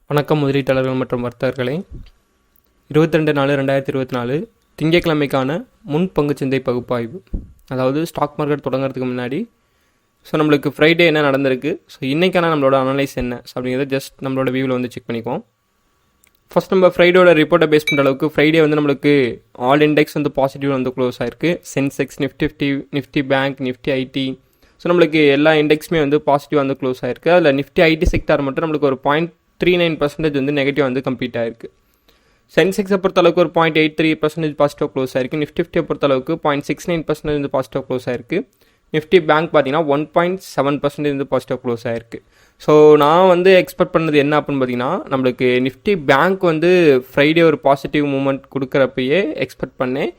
வணக்கம் முதலீட்டாளர்கள் மற்றும் வர்த்தகர்களே. 22/4/2024 திங்கட்கிழமைக்கான முன் பங்குச்சந்தை பகுப்பாய்வு. அதாவது ஸ்டாக் மார்க்கெட் தொடங்குறதுக்கு முன்னாடி நம்மளுக்கு ஃப்ரைடே என்ன நடந்திருக்கு, இன்றைக்கான நம்மளோட அனலைஸ் என்ன அப்படிங்கிறத ஜஸ்ட் நம்மளோட வியூவில் செக் பண்ணிக்குவோம். ஃபஸ்ட் நம்ம ஃப்ரைடேயோட ரிப்போர்ட்டை பேஸ் பண்ணுற அளவுக்கு ஃப்ரைடே நம்மளுக்கு ஆல் இண்டெக்ஸ் பாசிட்டிவ் க்ளோஸ் ஆயிருக்கு. Sensex, Nifty bank, Nifty IT, நம்மளுக்கு எல்லா இண்டெக்ஸுமே பாசிட்டிவ் க்ளோஸ் ஆயிருக்கு. அதில் நிஃப்டி ஐடி செக்டார் மட்டும் நம்மளுக்கு ஒரு 0.39% நெகட்டிவ் கம்ப்ளீட் ஆயிருக்கு. சென்செக்ஸை பொறுத்தளவுக்கு ஒரு 0.83% பாசிட்டிவ் க்ளோஸ் ஆயிருக்கு. நிஃப்டியை பொறுத்தளவுக்கு 0.69% பாசிட்டிவ் க்ளோஸ் ஆயிருக்கு. நிஃப்டி பேங்க் பார்த்தீங்கன்னா 1.7% பாசிட்டிவ் க்ளோஸ் ஆயிருக்கு. ஸோ நான் எக்ஸ்பெக்ட் பண்ணது என்ன அப்படின்னு பார்த்தீங்கன்னா, நம்மளுக்கு நிஃப்டி பேங்க் ஃப்ரைடே ஒரு பாசிட்டிவ் மூமெண்ட் கொடுக்குறப்பயே எக்ஸ்பெக்ட் பண்ணேன்.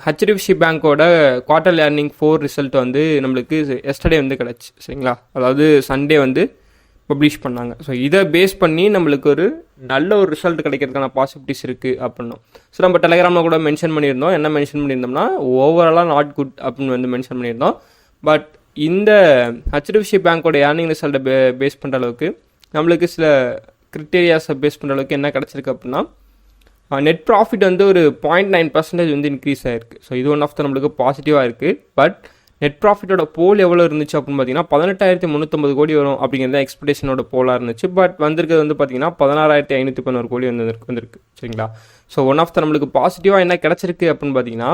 ஹெச்டிஎஃப்சி பேங்க்கோட குவார்டர் ஏர்னிங் 4 ரிசல்ட் நம்மளுக்கு எஸ்டர்டே கிடச்சி, சரிங்களா. அதாவது சண்டே பப்ளிஷ் பண்ணாங்க. ஸோ இதை பேஸ் பண்ணி நம்மளுக்கு ஒரு நல்ல ஒரு ரிசல்ட் கிடைக்கிறதுக்கான பாசிபிலிட்டிஸ் இருக்குது அப்படின்னும். ஸோ நம்ம டெலகிராமில் கூட மென்ஷன் பண்ணியிருந்தோம். என்ன மென்ஷன் பண்ணியிருந்தோம்னா, ஓவராலாக நாட் குட் அப்படின்னு மென்ஷன் பண்ணியிருந்தோம். பட் இந்த ஹெச்டிஎஃப்சி பேங்க்கோட ஏர்னிங் ரிசல்ட்டை பேஸ் பண்ணுற அளவுக்கு நம்மளுக்கு சில கிரிட்டேரியாஸை பேஸ் பண்ணுற அளவுக்கு என்ன கிடச்சிருக்கு அப்படின்னா, நெட் ப்ராஃபிட் ஒரு 0.9% இன்க்ரீஸ் ஆகிருக்கு. ஸோ இது ஒன் ஆஃப் த நம்மளுக்கு பாசிட்டிவாக இருக்குது. பட் நெட் ப்ராஃபிட்டோட போல் எவ்வளோ இருந்துச்சு அப்படின்னு பார்த்தீங்கன்னா 18,350 கோடி வரும் அப்படிங்கிறத எக்ஸ்பெக்டேஷனோட போலாக இருந்துச்சு. பட் வந்திருக்கிறது பார்த்தீங்கன்னா 16,511 கோடி வந்திருக்கு, சரிங்களா. ஸோ ஒன் ஆஃப் த நம்மளுக்கு பாசிட்டிவாக என்ன கிடச்சிருக்கு அப்படின்னு பார்த்தீங்கன்னா,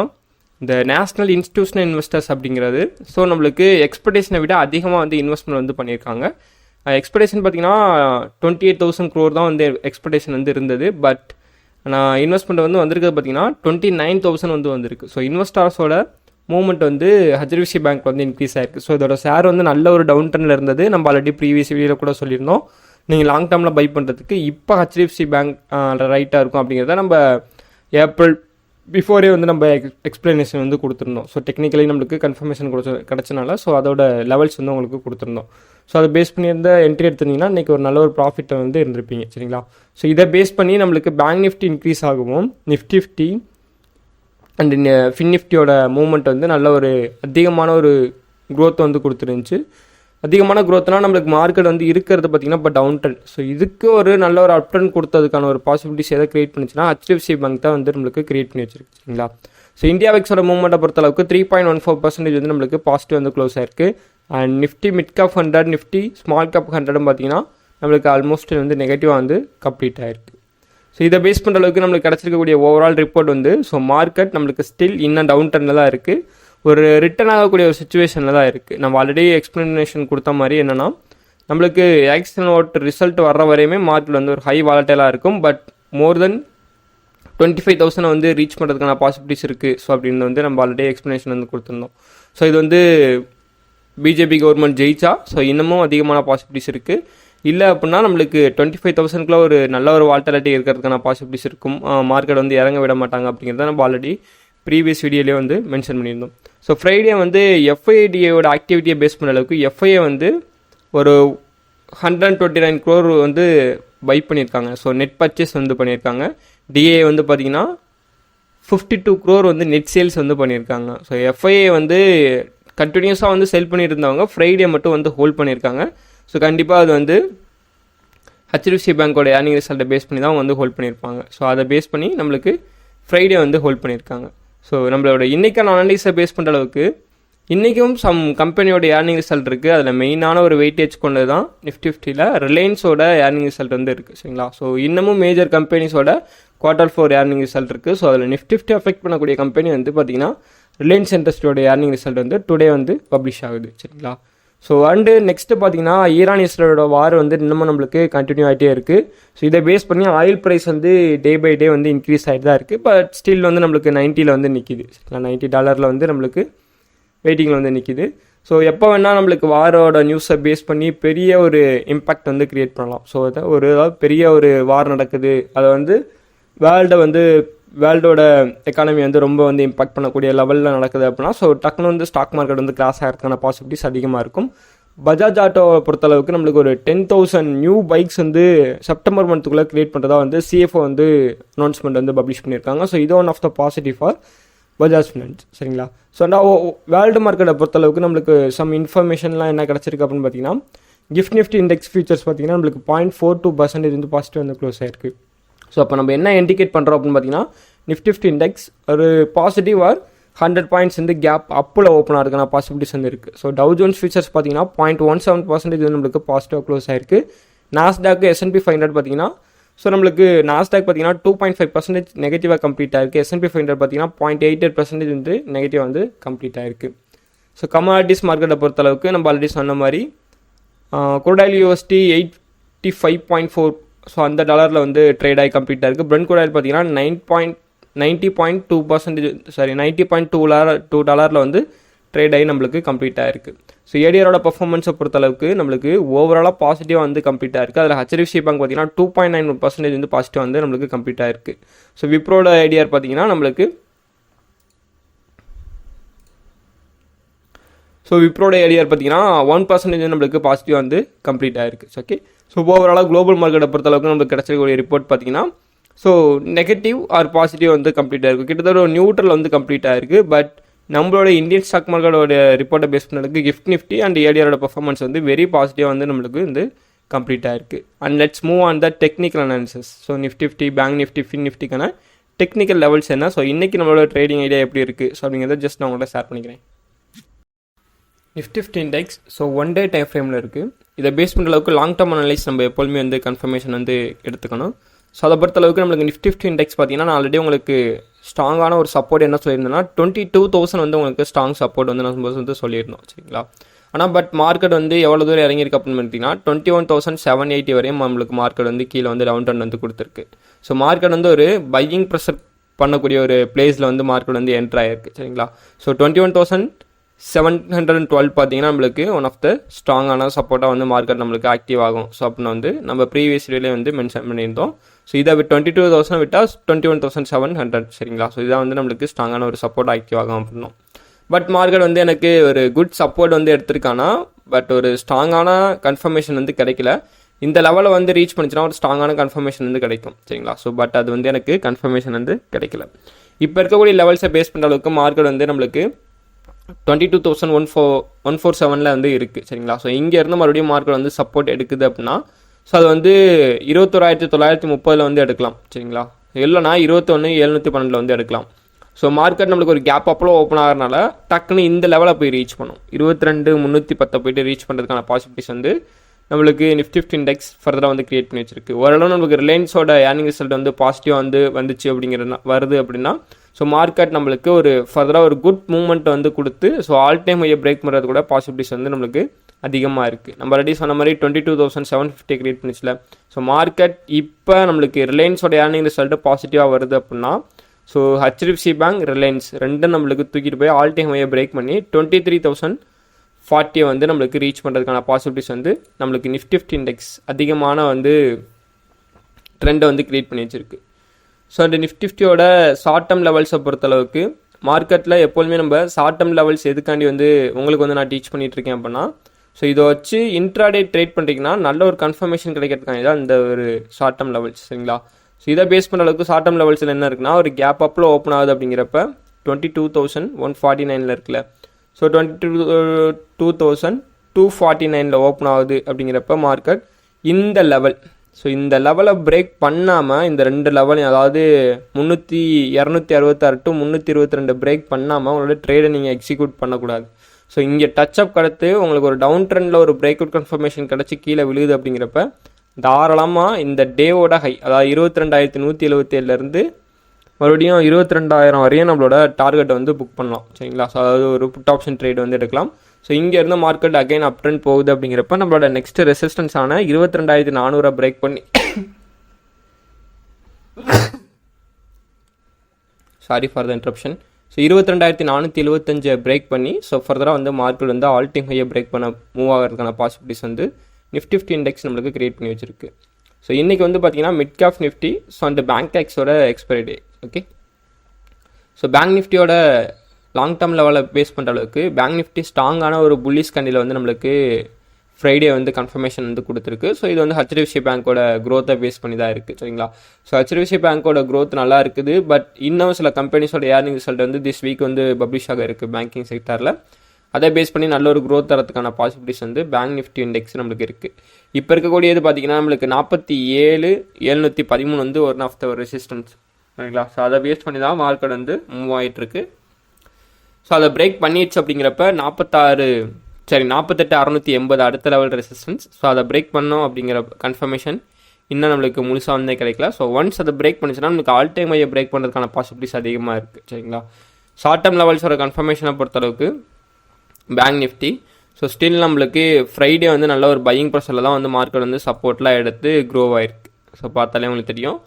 இந்த நேஷ்னல் இன்ஸ்டிடியூஷனல் இன்வெஸ்டர்ஸ் அப்படிங்கிறது ஸோ நம்மளுக்கு எக்ஸ்பெக்டேஷனை விட அதிகமாக இன்வெஸ்ட்மெண்ட் பண்ணியிருக்காங்க. எக்ஸ்பெக்டேஷன் பார்த்தீங்கன்னா 28,000 crore தான் எக்ஸ்பெக்டேஷன் இருந்தது. பட் நான் இன்வெஸ்ட்மெண்ட் வந்திருக்கிறது பார்த்தீங்கன்னா 29,000 வந்திருக்கு. ஸோ இன்வெஸ்டர்ஸோட மூவ்மெண்ட் ஹெச்டிஎஃப்சி பேங்க் இன்க்ரீஸ் ஆயிருக்கு. ஸோ இதோட ஷேர் நல்ல ஒரு டவுன் ட்ரெண்டில் இருந்தது. நம்ம ஆல்ரெடி ப்ரீவியஸ் வீடியோவில் கூட சொல்லியிருந்தோம், நீங்கள் லாங் டேர்மில் பை பண்ணுறதுக்கு இப்போ ஹெச்டிஎஃப்சி பேங்க் ரைட்டாக இருக்கும் அப்படிங்கிறத நம்ம ஏப்ரல் பிஃபோரே நம்ம எக்ஸ்பிளனேஷன் கொடுத்துருந்தோம். ஸோ டெக்னிக்கலி நம்மளுக்கு கன்ஃபர்மேஷன் கிடச்சனால ஸோ அதோட லெவல்ஸ் உங்களுக்கு கொடுத்துருந்தோம். ஸோ அதை பேஸ் பண்ணி என்ட்ரி எடுத்திருந்தீங்கன்னா இன்றைக்கி ஒரு நல்ல ஒரு ப்ராஃபிட்டை இருந்திருப்பீங்க, சரிங்களா. ஸோ இதை பேஸ் பண்ணி நம்மளுக்கு பேங்க் நிஃப்டி இன்க்ரீஸ் ஆகவும், நிஃப்டி அண்ட் ஃபின்னிஃப்டியோட மூவ்மெண்ட் நல்ல ஒரு அதிகமான ஒரு க்ரோத் கொடுத்துருந்துச்சு. அதிகமான க்ரோத்னால் நம்மளுக்கு மார்க்கெட் இருக்கிறது பார்த்திங்கன்னா இப்போ டவுன் ட்ரெண்ட். ஸோ இதுக்கு ஒரு நல்ல ஒரு அப் ட்ரெண்ட் கொடுத்ததுக்கான ஒரு பாசிபிலிட்டிஸ் எதை கிரியேட் பண்ணிச்சுன்னா ஹெச்டிஎஃப்சி பேங்க் தான் நம்மளுக்கு கிரியேட் பண்ணி வச்சிருக்கு, சரிங்களா. ஸோ இந்தியா விக்ஸோட மூவ்மெண்ட்டை பொறுத்தளவுக்கு 3.14% நம்மளுக்கு பாசிட்டிவ் க்ளோஸ் ஆயிருக்கு. And Nifty mid cap 100, Nifty small cap 100 பார்த்தீங்கன்னா நம்மளுக்கு ஆல்மோஸ்ட் நெகட்டிவாக கம்ப்ளீட் ஆயிருக்கு. ஸோ இதை பேஸ் பண்ணுற அளவுக்கு நம்மளுக்கு கிடச்சிருக்கக்கூடிய ஓவரால் ரிப்போர்ட் ஸோ மார்க்கெட் நம்மளுக்கு ஸ்டில் இன்னும் டவுன் ட்ரெண்டில் தான் இருக்குது. ஒரு ரிட்டர்ன் ஆகக்கூடிய ஒரு சுச்சுவேஷனில் தான் இருக்குது. நம்ம ஆல்ரெடி எக்ஸ்ப்ளனேஷன் கொடுத்த மாதிரி என்னென்னா, நம்மளுக்கு ஆக்ஷன் ஓட் ரிசல்ட் வர்ற வரையுமே மார்க்கெட் ஒரு ஹை வாலட்டைலாக இருக்கும். பட் மோர் தென் 25,000 ரீச் பண்ணுறதுக்கான பாசிபிலிட்டிஸ் இருக்குது. ஸோ அப்படின்னு நம்ம ஆல்ரெடி எக்ஸ்ப்ளனேஷன் கொடுத்துருந்தோம். ஸோ இது பிஜேபி கவர்மெண்ட் ஜெயிச்சா ஸோ இன்னமும் அதிகமான பாசிபிலிட்டிஸ் இருக்குது. இல்லை அப்படின்னா நம்மளுக்கு 25,000 ஒரு நல்ல ஒரு வால்டாலிட்டி இருக்கிறதுக்கான பாசிபிலிட்டிஸ் இருக்கும். மார்க்கெட் இறங்க விட மாட்டாங்க அப்படிங்கிறத நம்ம ஆல்ரெடி ப்ரீவியஸ் வீடியோலேயே மென்ஷன் பண்ணியிருந்தோம். ஸோ ஃப்ரைடே எஃப்ஐடியோட ஆக்டிவிட்டியை பேஸ் பண்ண அளவுக்கு எஃப்ஐஏ ஒரு 129 crore பை பண்ணியிருக்காங்க. ஸோ நெட் பர்ச்சேஸ் பண்ணியிருக்காங்க. டிஏ பார்த்தீங்கன்னா 52 crore நெட் சேல்ஸ் பண்ணியிருக்காங்க. ஸோ எஃப்ஐஏ கண்டினியூஸாக செல் பண்ணிட்டு இருந்தவங்க ஃப்ரைடே மட்டும் ஹோல்ட் பண்ணியிருக்காங்க. ஸோ கண்டிப்பாக அது ஹெச்டிஎஃப்சி பேங்க்கோட ஏர்னிங் ரிசல்ட்டை பேஸ் பண்ணி தான் ஹோல்ட் பண்ணியிருப்பாங்க. ஸோ அதை பேஸ் பண்ணி நம்மளுக்கு ஃப்ரைடே ஹோல்ட் பண்ணியிருக்காங்க. ஸோ நம்மளோட இன்றைக்கான அனலைஸை பேஸ் பண்ணுற அளவுக்கு இன்றைக்கும் சம் கம்பெனியோட ஏர்னிங் ரிசல்ட் இருக்குது. அதில் மெயினான ஒரு வெயிட்டேஜ் கொண்டது தான் நிஃப்டியில் ரிலையன்ஸோட ஏர்னிங் ரிசல்ட் இருக்குது, சரிங்களா. ஸோ இன்னமும் மேஜர் கம்பெனிஸோட Q4 ஏர்னிங் ரிசல்ட் இருக்குது. ஸோ அதில் நிஃப்டி அஃபெக்ட் பண்ணக்கூடிய கம்பெனி பார்த்திங்கன்னா ரிலையன்ஸ் இண்டஸ்ட்ரியோட ஏர்னிங் ரிசல்ட் டுடே பப்ளிஷ் ஆகுது, சரிங்களா. ஸோ அண்டு நெக்ஸ்ட்டு பார்த்தீங்கன்னா ஈரான் இஸ்ரேலோட வார் இன்னமும் நம்மளுக்கு கண்டினியூ ஆகிட்டே இருக்குது. ஸோ இதை பேஸ் பண்ணி oil price day by day increase ஆகிட்டு தான் இருக்குது. பட் ஸ்டில் நம்மளுக்கு 90 நிற்கிது, $90 நம்மளுக்கு வெயிட்டிங்கில் நிற்கிது. ஸோ எப்போ வேணால் நம்மளுக்கு வாரோட நியூஸை பேஸ் பண்ணி பெரிய ஒரு இம்பேக்ட் க்ரியேட் பண்ணலாம். ஸோ அதை ஏதாவது பெரிய ஒரு வார் நடக்குது, அதை வேர்ல்டோட எக்கானமி ரொம்ப இம்பாக்ட் பண்ணக்கூடிய லெவலில் நடக்குது அப்படின்னா ஸோ டக்குன்னு ஸ்டாக் மார்க்கெட் கிராஸ் ஆகிறதுக்கான பாசிபிலிட்டிஸ் அதிகமாக இருக்கும். பஜாஜ் ஆட்டோவை பொறுத்தளவுக்கு நம்மளுக்கு ஒரு 10,000 நியூ பைக்ஸ் செப்டம்பர் மந்த்துக்குள்ளே கிரியேட் பண்ணுறதா சிஎஃப்ஓ அனௌன்ஸ்மெண்ட் பப்ளிஷ் பண்ணியிருக்காங்க. ஸோ இது one of the positive for Bajaj Finance, சரிங்களா. ஸோ வேர்ல்டு மார்க்கெட்டை பொறுத்தளவுக்கு நம்மளுக்கு சம் இன்ஃபர்மேஷன்லாம் என்ன கிடச்சிருக்கு அப்படின்னு பார்த்தீங்கன்னா, கிஃப்ட் நிஃப்டி இண்டெக்ஸ் ஃபியூச்சர்ஸ் பார்த்தீங்கன்னா நம்மளுக்கு 0.42% வந்து பாசிட்டிவ் வந்து க்ளோஸ் ஆயிருக்கு. ஸோ அப்போ நம்ம என்ன இண்டிகேட் பண்ணுறோம் அப்படின்னு பார்த்தீங்கன்னா நிஃப்டி இண்டெக்ஸ் ஒரு பாசிட்டிவ் ஆர் 100 பாயிண்ட்ஸ் வந்து கேப் அப்பில் ஓப்பன் ஆகிறதுக்கான பாசிபிலிட்டிஸ் வந்து இருக்குது. ஸோ டவ் ஜோன்ஸ் ஃபியூச்சர்ஸ் பார்த்தீங்கன்னா 0.17% வந்து நம்மளுக்கு பாசிட்டிவாக க்ளோஸ் ஆயிருக்கு. நாஸ்டாக் S&P 500 பார்த்தீங்கன்னா ஸோ நம்மளுக்கு நாஸ்டாக் பார்த்தீங்கன்னா 2.5% நெகட்டிவாக கம்ப்ளீட் ஆயிருக்கு. S&P 500 பார்த்தீங்கன்னா 0.88% வந்து நெகட்டிவாக வந்து கம்ப்ளீட் ஆயிருக்கு. ஸோ கமாடிட்டிஸ் மார்க்கெட்டை பொறுத்தளவுக்கு நம்ம ஆல்ரெடி சொன்ன மாதிரி குரூட் USD 85.4 ஸோ அந்த டாலரில் வந்து ட்ரேட் ஆகி கம்ப்ளீட் ஆயிருக்கு. பிரெண்ட் குரூட் பார்த்தீங்கன்னா 90.2 வந்து ட்ரேட் ஆகி நம்மளுக்கு கம்ப்ளீட் ஆயிருக்கு. ஸோ ஏடிஆரோட பர்ஃபார்மன்ஸை பொறுத்தளவுக்கு நம்மளுக்கு ஓவராலாக பாசிட்டிவாக வந்து கம்ப்ளீட் ஆயிருக்கு. அதில் HDFC பேங்க் பார்த்தீங்கன்னா 2.91% வந்து பாசிட்டிவ் வந்து நம்மளுக்கு கம்ப்ளீட் ஆயிருக்கு. ஸோ விப்ரோட ஏடிஆர் பார்த்தீங்கன்னா நம்மளுக்கு விப்ரோட ஏடிஆர் பார்த்தீங்கன்னா 1% நம்மளுக்கு பாசிட்டிவாக வந்து கம்ப்ளீட் ஆயிருக்கு. ஓகே, ஸோ ஓவராலாக குளோபல் மார்க்கெட்டை பொறுத்தளவுக்கு நம்மளுக்கு கிடச்சிருக்கக்கூடிய ரிப்போர்ட் பார்த்தீங்கன்னா ஸோ நெகட்டிவ் ஆர் பாசிட்டிவ் வந்து கம்ப்ளீட் ஆயிருக்கு. கிட்டத்தட்ட ஒரு நியூட்ரல் வந்து கம்ப்ளீட் ஆயிருக்கு. பட் நம்மளோட இந்தியன் ஸ்டாக் மார்க்கெட்டோட ரிப்போர்ட்டை பேஸ் பண்ணதுக்கு கிஃப்ட் நிஃப்டி அண்ட் ஏடிஆரோட பர்ஃபார்மன்ஸ் வந்து வெரி பாசிட்டிவாக வந்து நம்மளுக்கு வந்து கம்ப்ளீட் ஆயிருக்கு. And let's move on the technical analysis. So Nifty, bank Nifty, fin நிஃப்டிக்கான டெக்னிக்கல் லெவல்ஸ் என்ன, ஸோ இன்றைக்கி நம்மளோட ட்ரேடிங் ஐடியா எப்படி இருக்குது ஸோ அப்படிங்கிறத ஜஸ்ட் நான் உங்கள்கிட்ட ஷேர் பண்ணிக்கிறேன். Nifty index so 1 day time ஃப்ரேமில் இருக்குது. இதை பேஸ் பண்ணுற அளவுக்கு லாங் டேர்ம் அனலைஸ் நம்ம எப்போதுமே வந்து கன்ஃபர்மேஷன் வந்து எடுத்துக்கணும். ஸோ அதை பொறுத்தளவுக்கு நம்மளுக்கு நிஃப்டி இண்டெக்ஸ் பார்த்தீங்கன்னா நான் ஆல்ரெடி உங்களுக்கு ஸ்ட்ராங்கான ஒரு சப்போர்ட் என்ன சொல்லியிருந்தேன்னா 22,000 வந்து உங்களுக்கு ஸ்ட்ராங் சப்போர்ட் வந்து நம்ம வந்து சொல்லியிருந்தோம் சரிங்களா. ஆனால் பட் மார்க்கெட் வந்து எவ்வளோ தூரம் இறங்கியிருக்கு அப்படின்னு பார்த்தீங்கன்னா 21,780 வரையும் நம்மளுக்கு மார்க்கெட் வந்து கீழே வந்து டவுன் ட்ரெண்ட் வந்து கொடுத்துருக்கு. ஸோ மார்க்கெட் வந்து ஒரு பையிங் ப்ரெஷர் பண்ணக்கூடிய ஒரு பிளேஸில் வந்து மார்க்கெட் வந்து என்ட்ரு ஆகிருக்கு சரிங்களா. ஸோ 21,712 பார்த்தீங்கன்னா நம்மளுக்கு ஒன் ஆஃப் த ஸ்ட்ராங்கான சப்போர்ட்டாக வந்து மார்க்கெட் நம்மளுக்கு ஆக்டிவ் ஆகும். ஸோ அப்படின்னு வந்து நம்ம ப்ரீவியஸ் வீடியோலே வந்து மென்ஷன் பண்ணியிருந்தோம். ஸோ இதை 22,000 விட்டால் 21,700 சரிங்களா. ஸோ இதான் வந்து நம்மளுக்கு ஸ்ட்ராங்கான ஒரு சப்போர்ட் ஆக்டிவ் ஆகும் அப்படின்னோம். பட் மார்க்கெட் வந்து எனக்கு ஒரு குட் சப்போர்ட் வந்து எடுத்திருக்கானா, பட் ஒரு ஸ்ட்ராங்கான கன்ஃபர்மேஷன் வந்து கிடைக்கல. இந்த லெவலில் வந்து ரீச் பண்ணிச்சுன்னா ஒரு ஸ்ட்ராங்கான கன்ஃபர்மேஷன் வந்து கிடைக்கும் சரிங்களா. ஸோ பட் அது வந்து எனக்கு கன்ஃபர்மேஷன் வந்து கிடைக்கல. இப்போ இருக்கக்கூடிய லெவல்ஸை பேஸ் பண்ணுற அளவுக்கு மார்க்கெட் வந்து நம்மளுக்கு 22,147 வந்து இருக்குது சரிங்களா. ஸோ இங்கேருந்து மறுபடியும் மார்க்கெட் வந்து சப்போர்ட் எடுக்குது அப்படின்னா ஸோ அது வந்து 21,930 வந்து எடுக்கலாம் சரிங்களா. இல்லைனா 21,712 வந்து எடுக்கலாம். ஸோ மார்க்கெட் நம்மளுக்கு ஒரு கேப் அப்போலாம் ஓப்பன் ஆகிறனால டக்குன்னு இந்த லெவலில் போய் ரீச் பண்ணும். 22,310 போய்ட்டு ரீச் பண்ணுறதுக்கான பாசிபிலிட்டிஸ் வந்து நம்மளுக்கு நிஃப்டி இண்டெக்ஸ் ஃபர்தராக வந்து கிரியேட் பண்ணி வச்சிருக்கு. ஓரளவு நம்மளுக்கு ரிலையன்ஸோட ஏர்னிங் ரிசல்ட் வந்து பாசிட்டிவாக வந்து வந்துச்சு வருது அப்படின்னா ஸோ மார்க்கெட் நம்மளுக்கு ஒரு ஃபர்தராக ஒரு குட் மூவ்மெண்ட் வந்து கொடுத்து ஸோ ஆல் டைம் ஹையை பிரேக் பண்ணுறது கூட பாசிபிலிட்டிஸ் வந்து நம்மளுக்கு அதிகமாக இருக்குது. நம்ம ஆல்ரெடி சொன்ன மாதிரி 22,750 கிரியேட் பண்ணிச்சுல. ஸோ மார்க்கெட் இப்போ நம்மளுக்கு ரிலையன்ஸோட ஏர்னிங் ரிசல்ட்டு பாசிட்டிவாக வருது அப்படின்னா ஸோ HDFC பேங்க், ரிலையன்ஸ் ரெண்டும் நம்மளுக்கு தூக்கிட்டு போய் ஆல் டைம் ஹையை பிரேக் பண்ணி 23,040 வந்து நம்மளுக்கு ரீச் பண்ணுறதுக்கான பாசிபிலிட்டிஸ் வந்து நம்மளுக்கு நிஃப்டி இண்டெக்ஸ் அதிகமான வந்து ட்ரெண்டை வந்து கிரியேட் பண்ணி வச்சிருக்கு. ஸோ அந்த நிஃப்டியோட ஷார்ட் டேர்ம் லெவல்ஸை பொறுத்தளவுக்கு மார்க்கெட்டில் எப்போதுமே நம்ம ஷார்ட் டேர்ம் லெவல்ஸ் எதுக்காண்டி வந்து உங்களுக்கு வந்து நான் டீச் பண்ணிகிட்டு இருக்கேன் அப்படின்னா ஸோ இதை வச்சு இன்ட்ராடே ட்ரேட் பண்ணுறீங்கன்னா நல்ல ஒரு கன்ஃபர்மேஷன் கிடைக்கிறதுக்காண்டி தான் இந்த ஒரு ஷார்ட் டேர்ம் லெவல்ஸ் சரிங்களா. ஸோ இதை பேஸ் பண்ணுற அளவுக்கு ஷார்ட் டேர்ம் லெவல்ஸில் என்ன இருக்குன்னா ஒரு கேப் அப்பில் ஓப்பன் ஆகுது அப்படிங்கிறப்ப 22,149 இருக்குல்ல. ஸோ 22,249 ஓப்பன் ஆகுது அப்படிங்கிறப்ப மார்க்கெட் இந்த லெவல் ஸோ இந்த லெவலை பிரேக் பண்ணாமல் இந்த ரெண்டு லெவலையும் அதாவது 266 to 322 பிரேக் பண்ணாமல் உங்களோட ட்ரேடை நீங்கள் எக்ஸிக்யூட் பண்ணக்கூடாது. ஸோ இங்கே டச் அப் கிடத்து உங்களுக்கு ஒரு டவுன் ட்ரெண்டில் ஒரு பிரேக் அவுட் கன்ஃபர்மேஷன் கிடச்சி கீழே விழுகுது அப்படிங்கிறப்ப தாராளமாக இந்த டேவோட ஹை அதாவது 22,177 மறுபடியும் 22,000 வரையும் நம்மளோட டார்கெட்டை வந்து புக் பண்ணலாம் சரிங்களா. ஸோ அதாவது ஒரு புட் ஆப்ஷன் ட்ரேட் வந்து எடுக்கலாம். ஸோ இங்கேருந்து மார்க்கெட் அகைன் அப் ட்ரெண்ட் போகுது அப்படிங்கிறப்ப நம்மளோட நெக்ஸ்ட் ரெசிஸ்டன்ஸான 22,400 பிரேக் பண்ணி sorry for the interruption. So 22,475 break பண்ணி ஸோ ஃபர்தராக வந்து மார்க்கெட் வந்து ஆல் டைம் ஹையை பிரேக் பண்ண மூவ் ஆகிறதுக்கான பாசிபிலிட்டிஸ் வந்து நிஃப்டி இண்டெக்ஸ் நம்மளுக்கு கிரியேட் பண்ணி வச்சிருக்கு. ஸோ இன்றைக்கி வந்து பார்த்தீங்கன்னா மிட் கேப் நிஃப்டி ஸோ அந்த பேங்க் டேக்ஸோட expiry day. Okay, so bank நிஃப்டியோட லாங் டேர்ம் லெவலில் பேஸ் பண்ணுற அளவுக்கு பேங்க் நிஃப்டி ஸ்ட்ராங்கான ஒரு புல்லிஷ் கண்டியில் வந்து நம்மளுக்கு ஃப்ரைடே வந்து கன்ஃபர்மேஷன் வந்து கொடுத்துருக்கு. ஸோ இது வந்து HDFC பேங்க்கோட க்ரோத்தை பேஸ் பண்ணி தான் இருக்குது சரிங்களா. ஸோ HDFC பேங்க்கோட க்ரோத் நல்லா இருக்குது. பட் இன்னும் சில கம்பெனிஸோட ஏர்னிங் ரிசல்ட் வந்து திஸ் வீக் வந்து பப்ளிஷ் ஆக இருக்குது பேங்கிங் செக்டரில். அதை பேஸ் பண்ணி நல்ல ஒரு க்ரோத் தரத்துக்கான பாசிபிலிட்டிஸ் வந்து பேங்க் நிஃப்டி இண்டெக்ஸ் நம்மளுக்கு இருக்குது. இப்போ இருக்கக்கூடியது பார்த்திங்கன்னா நம்மளுக்கு 47,713 வந்து ஒன் ஆஃப் த ரெசிஸ்டன்ஸ் சரிங்களா. ஸோ அதை பேஸ் பண்ணி தான் மார்க்கெட் வந்து மூவ் ஆகிட்டுருக்கு. ஸோ அதை பிரேக் பண்ணிடுச்சு அப்படிங்கிறப்ப 48,680 அடுத்த லெவல் ரெசிஸ்டன்ஸ். ஸோ அதை பிரேக் பண்ணோம் அப்படிங்கிற கன்ஃபர்மேஷன் இன்னும் நம்மளுக்கு முழுசாக வந்தே கிடைக்கல. ஸோ ஒன்ஸ் அதை பிரேக் பண்ணிச்சுன்னா நம்மளுக்கு ஆல் டைம் ஹையை பிரேக் பண்ணுறதுக்கான பாசிபிலிட்டிஸ் அதிகமாக இருக்குது சரிங்களா. ஷார்ட் டேர்ம் லெவல்ஸோட கன்ஃபர்மேஷனை பொறுத்தளவுக்கு பேங்க் நிஃப்டி ஸோ ஸ்டில் நம்மளுக்கு ஃப்ரைடே வந்து நல்ல ஒரு பையிங் ப்ரெஷரில் தான் வந்து மார்க்கெட் வந்து சப்போர்ட்லாம் எடுத்து க்ரோ ஆகிருக்கு. ஸோ பார்த்தாலே உங்களுக்கு தெரியும்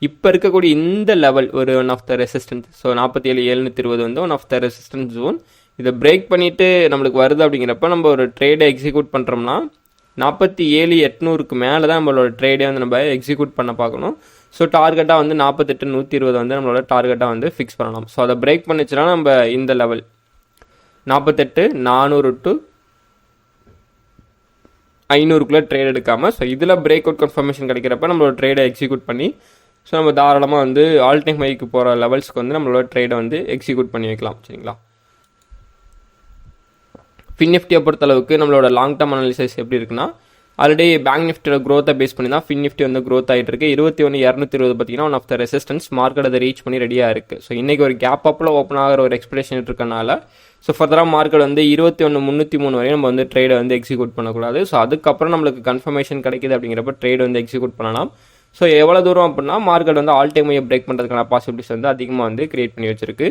இப்போ இருக்கக்கூடிய இந்த லெவல் ஒரு one of the resistance. So 47,720 வந்து one of the resistance zone. இதை பிரேக் பண்ணிவிட்டு நம்மளுக்கு வருது அப்படிங்கிறப்ப நம்ம ஒரு ட்ரேடை எக்ஸிக்யூட் பண்ணுறோம்னா 47,800க்கு மேலே தான் நம்மளோட ட்ரேடே வந்து நம்ம எக்ஸிக்யூட் பண்ண பார்க்கணும். ஸோ டார்கெட்டாக வந்து 48,120 வந்து நம்மளோட டார்கெட்டாக வந்து ஃபிக்ஸ் பண்ணலாம். ஸோ அதை பிரேக் பண்ணிச்சுன்னா நம்ம இந்த லெவல் 48,400 to 500க்குள்ளே ட்ரேட் எடுக்காமல் ஸோ இதில் பிரேக் அவுட் கன்ஃபர்மேஷன் கிடைக்கிறப்ப நம்மளோட ட்ரேடை எக்ஸிக்யூட் பண்ணி ஸோ நம்ம தாராளமாக வந்து ஆல் டைம் ஹைக்கு போகிற லெவல்ஸ்க்கு வந்து நம்மளோட ட்ரேடை வந்து எக்ஸிக்யூட் பண்ணி வைக்கலாம் சரிங்களா. ஃபின் நிஃப்டியை பொறுத்தளவுக்கு நம்மளோட லாங் டேர்ம் அனாலிசிஸ் எப்படி இருக்குன்னா ஆல்ரெடி பேங்க் நிஃப்டியோட க்ரோத்தை பேஸ் பண்ணி தான் ஃபின் நிஃப்டி வந்து க்ரோத் ஆகிட்டு இருக்கு. 21,220 பார்த்தீங்கன்னா one of the resistance market அதை ரீச் பண்ணி ரெடியாக இருக்குது. ஸோ இன்றைக்கி ஒரு கேப் அப்பில் ஓப்பன் ஆகிற ஒரு எக்ஸ்பெக்டேஷன் இருக்கனால ஸோ ஃபர்தராக மார்க்கெட் வந்து 21,303 வரையும் நம்ம வந்து ட்ரேடை வந்து எக்ஸிக்யூட் பண்ணக்கூடாது. ஸோ அதுக்கப்புறம் நம்மளுக்கு கன்ஃபர்மேஷன் கிடைக்கிது அப்படிங்கிறப்ப ட்ரேட் வந்து எக்ஸிக்யூட் பண்ணலாம். ஸோ எவ்வளோ தூரம் அப்படின்னா மார்க்கெட் வந்து ஆல் டைம் பிரேக் பண்ணுறதுக்கான பாசிபிலிட்டிஸ் வந்து அதிகமாக வந்து கிரியேட் பண்ணி வச்சிருக்கு.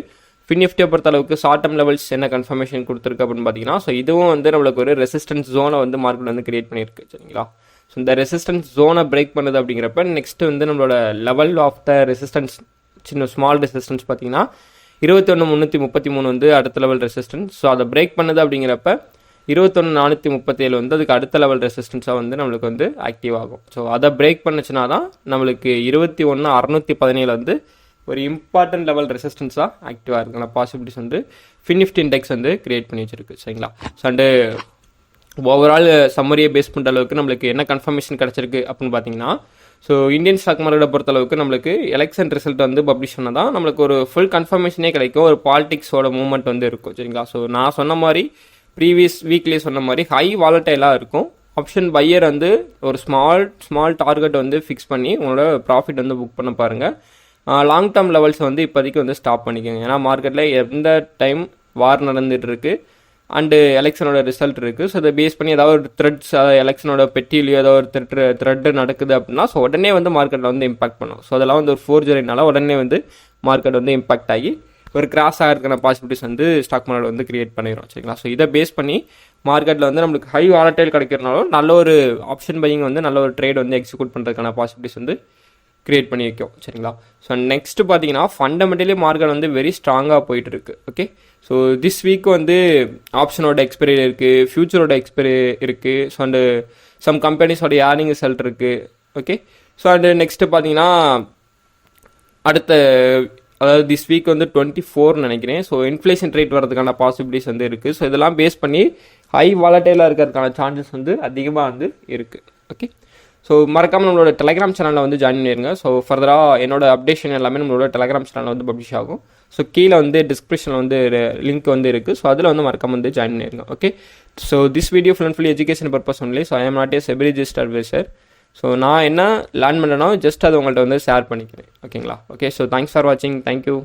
ஃபின் நிஃப்டியை பொறுத்தளவுக்கு ஷார்ட் டேர்ம் லெவல்ஸ் என்ன கன்ஃபர்மேஷன் கொடுத்துருக்கு அப்படின்னு பார்த்தீங்கன்னா ஸோ இதுவும் வந்து நம்மளுக்கு ஒரு ரெசிஸ்டன்ஸ் ஜோனை வந்து மார்க்கெட் வந்து கிரியேட் பண்ணியிருக்கு சரிங்களா. ஸோ இந்த ரெசிஸ்டன்ஸ் ஜோனை பிரேக் பண்ணுது அப்படிங்கிறப்ப நெக்ஸ்ட் வந்து நம்மளோட லெவல் ஆஃப் த ரெசிஸ்டன்ஸ் சின்ன ஸ்மால் ரெசிஸ்டன்ஸ் பார்த்தீங்கன்னா 21,333 வந்து அடுத்த லெவல் ரெசிஸ்டன்ஸ். ஸோ அதை பிரேக் பண்ணுது அப்படிங்கிறப்ப 21,437 வந்து அதுக்கு அடுத்த லெவல் ரெசிஸ்டன்ஸாக வந்து நம்மளுக்கு வந்து ஆக்டிவ் ஆகும். ஸோ அதை பிரேக் பண்ணுச்சுன்னா தான் நம்மளுக்கு 21,617 வந்து ஒரு இம்பார்ட்டன்ட் லெவல் ரெசிஸ்டன்ஸாக ஆக்டிவாக இருக்குன்னா பாசிபிலிட்டிஸ் வந்து ஃபின் நிஃப்டி இண்டெக்ஸ் வந்து கிரியேட் பண்ணி வச்சிருக்கு சரிங்களா. ஸோ அண்டு ஓவரால் சம்மரியை பேஸ் பண்ணுற அளவுக்கு நம்மளுக்கு என்ன கன்ஃபர்மேஷன் கிடச்சிருக்கு அப்படின்னு பார்த்தீங்கன்னா ஸோ இந்தியன் ஸ்டாக் மார்க்கெட்டை பொறுத்தளவுக்கு நம்மளுக்கு எலெக்ஷன் ரிசல்ட் வந்து பப்ளிஷ் பண்ணால் தான் நம்மளுக்கு ஒரு ஃபுல் கன்ஃபர்மேஷனே கிடைக்கும். ஒரு பாலிடிக்ஸோட மூவ்மெண்ட் வந்து இருக்கும் சரிங்களா. ஸோ நான் சொன்ன மாதிரி ப்ரீவியஸ் வீக்லேயே சொன்ன மாதிரி ஹை வாலட்டைலாக இருக்கும். ஆப்ஷன் பையர் வந்து ஒரு ஸ்மால் டார்கெட் வந்து ஃபிக்ஸ் பண்ணி உங்களோட ப்ராஃபிட் வந்து புக் பண்ண பாருங்கள். லாங் டேர்ம் லெவல்ஸ் வந்து இப்போதைக்கு வந்து ஸ்டாப் பண்ணிக்கோங்க. ஏன்னா மார்க்கெட்டில் எந்த டைம் வார் நடந்துகிட்டு இருக்குது அண்டு எலெக்ஷனோட ரிசல்ட் இருக்குது. ஸோ அதை பேஸ் பண்ணி ஏதாவது ஒரு த்ரெட்ஸ் எலெக்ஷனோட பெட்டிலையோ ஏதாவது ஒரு த்ரெட்டு நடக்குது அப்படின்னா ஸோ உடனே வந்து மார்க்கெட்டில் வந்து இம்பாக்ட் பண்ணும். ஸோ அதெல்லாம் வந்து ஒரு ஃபோர்ஜரினால உடனே வந்து மார்க்கெட் வந்து இம்பாக்ட் ஆகி ஒரு கிராஸ் ஆகிறதுக்கான பாசிபிலிட்டிஸ் வந்து ஸ்டாக் மார்க்கெட் வந்து கிரியேட் பண்ணிடும் சரிங்களா. ஸோ இதை பேஸ் பண்ணி மார்க்கெட்டில் வந்து நம்மளுக்கு ஹை வாலட்டைல் கிடைக்கிறனாலும் நல்ல ஒரு ஆப்ஷன் பையிங் வந்து நல்ல ஒரு ட்ரேட் வந்து எக்ஸிக்யூட் பண்ணுறதுக்கான பாசிபிலிட்டிஸ் வந்து கிரியேட் பண்ணி வைக்கும் சரிங்களா. ஸோ நெக்ஸ்ட்டு பார்த்தீங்கன்னா ஃபண்டமெண்டலி மார்க்கெட் வந்து வெரி ஸ்ட்ராங்காக போயிட்டு இருக்கு. ஓகே ஸோ திஸ் வீக் வந்து ஆப்ஷனோட எக்ஸ்பைரி இருக்குது, ஃபியூச்சரோட எக்ஸ்பைரி இருக்குது. ஸோ அண்டு சம் கம்பெனிஸோட ஏர்னிங் ரிசல்ட் இருக்குது. ஓகே ஸோ அண்டு நெக்ஸ்ட்டு பார்த்தீங்கன்னா அடுத்த அதாவது திஸ் வீக் வந்து 24 நினைக்கிறேன். ஸோ இன்ஃப்ளேஷன் ரேட் வரதுக்கான பாசிபிலிட்டிஸ் வந்து இருக்குது. ஸோ இதெல்லாம் பேஸ் பண்ணி ஹை வாலட்டைலாக இருக்கிறதுக்கான சான்சஸ் வந்து அதிகமாக வந்து இருக்குது. ஓகே ஸோ மறக்காமல் நம்மளோட டெலிகிராம் சேனலில் வந்து ஜாயின் பண்ணிடுங்க. ஸோ ஃபர்தராக என்னோட அப்டேஷன் எல்லாமே நம்மளோட டெலிகிராம் சேனலில் வந்து பப்ளிஷ் ஆகும். ஸோ கீழே வந்து டிஸ்கிரிப்ஷனில் வந்து லிங்க் வந்து இருக்குது. ஸோ அதில் வந்து மறக்காமல் வந்து ஜாயின் பண்ணிடுங்க. Okay so this video full and fully education purpose only. So I am not a SEBI registered advisor. So நான் என்ன லேர்ன் பண்ணேனோ ஜஸ்ட் அதை உங்கள்கிட்ட வந்து ஷேர் பண்ணிக்கிறேன். ஓகேங்களா. ஓகே ஸோ தேங்க்ஸ் ஃபார் வாட்சிங். தேங்க்யூ.